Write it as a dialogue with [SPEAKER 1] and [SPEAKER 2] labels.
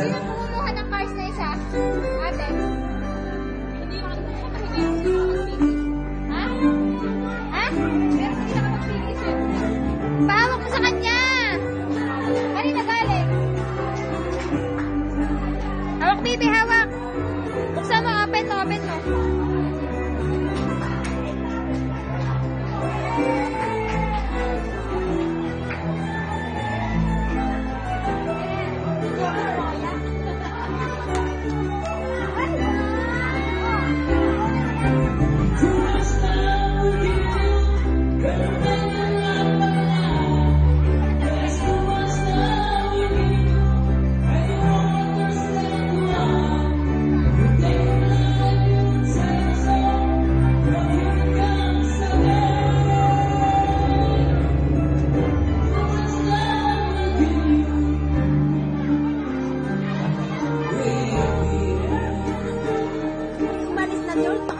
[SPEAKER 1] Sino kumukuha ng cars na isa? Ate? Hindi ako nagpapahingin. Ha? Ha? Pero hindi ako magpili siya. Pahawak mo sa kanya! Kanina galing. Hawak, baby, hawak. Buksan mo, open mo, open mo. Umalis na doon.